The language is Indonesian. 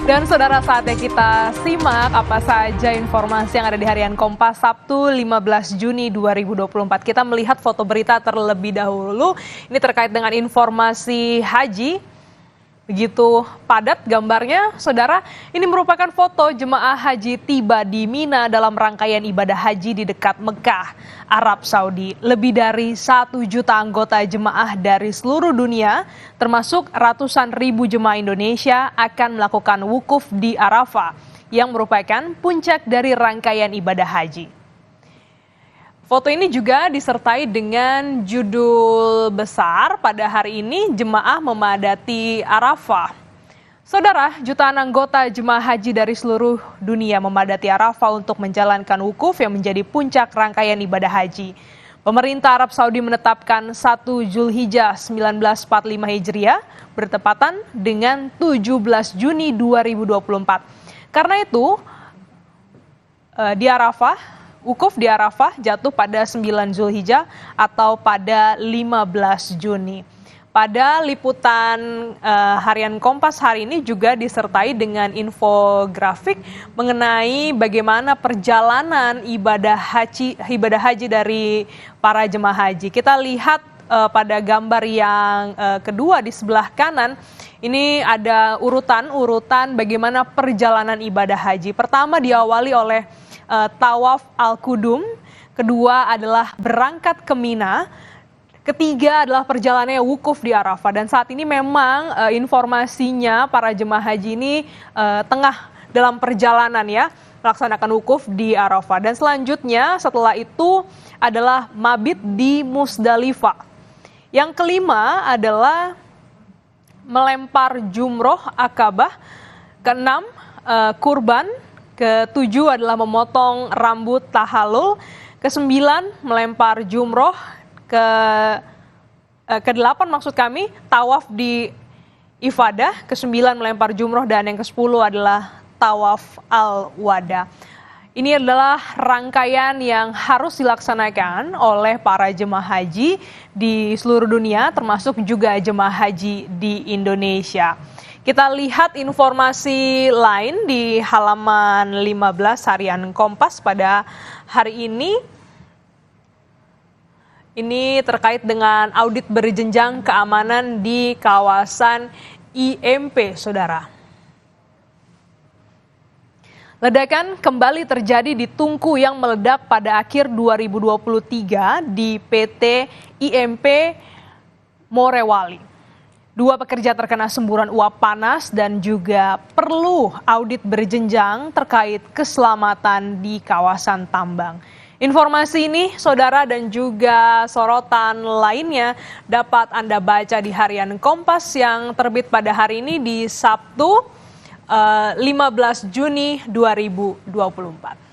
Dan saudara, saatnya kita simak apa saja informasi yang ada di Harian Kompas Sabtu 15 Juni 2024. Kita melihat foto berita terlebih dahulu. Ini terkait dengan informasi haji. Begitu padat gambarnya, saudara. Ini merupakan foto jemaah haji tiba di Mina dalam rangkaian ibadah haji di dekat Mekah, Arab Saudi. Lebih dari 1 juta anggota jemaah dari seluruh dunia, termasuk ratusan ribu jemaah Indonesia, akan melakukan wukuf di Arafah, yang merupakan puncak dari rangkaian ibadah haji. Foto ini juga disertai dengan judul besar, pada hari ini jemaah memadati Arafah. Saudara, jutaan anggota jemaah haji dari seluruh dunia memadati Arafah untuk menjalankan wukuf yang menjadi puncak rangkaian ibadah haji. Pemerintah Arab Saudi menetapkan 1 Zulhijjah 1945 Hijriah bertepatan dengan 17 Juni 2024. Karena itu, di Arafah, wukuf di Arafah jatuh pada 9 Zulhijjah atau pada 15 Juni. Pada liputan Harian Kompas hari ini juga disertai dengan infografik mengenai bagaimana perjalanan ibadah haji dari para jemaah haji. Kita lihat pada gambar yang kedua di sebelah kanan, ini ada urutan bagaimana perjalanan ibadah haji. Pertama diawali oleh tawaf al-qudum, kedua adalah berangkat ke Mina, ketiga adalah perjalanannya wukuf di Arafah. Dan saat ini memang informasinya para jemaah haji ini tengah dalam perjalanan ya, melaksanakan wukuf di Arafah. Dan selanjutnya setelah itu adalah mabit di Musdalifah. Yang kelima adalah melempar jumroh akabah, keenam kurban, ketujuh adalah memotong rambut tahallul, kesembilan melempar jumroh, ke-8 maksud kami tawaf di ifadah, ke-9 melempar jumroh, dan yang ke-10 adalah tawaf al-wada. Ini adalah rangkaian yang harus dilaksanakan oleh para jemaah haji di seluruh dunia, termasuk juga jemaah haji di Indonesia. Kita lihat informasi lain di halaman 15 Harian Kompas pada hari ini. Ini terkait dengan audit berjenjang keamanan di kawasan IMP, saudara. Ledakan kembali terjadi di tungku yang meledak pada akhir 2023 di PT IMP Morewali. 2 pekerja terkena semburan uap panas dan juga perlu audit berjenjang terkait keselamatan di kawasan tambang. Informasi ini, saudara, dan juga sorotan lainnya dapat Anda baca di Harian Kompas yang terbit pada hari ini di Sabtu 15 Juni 2024.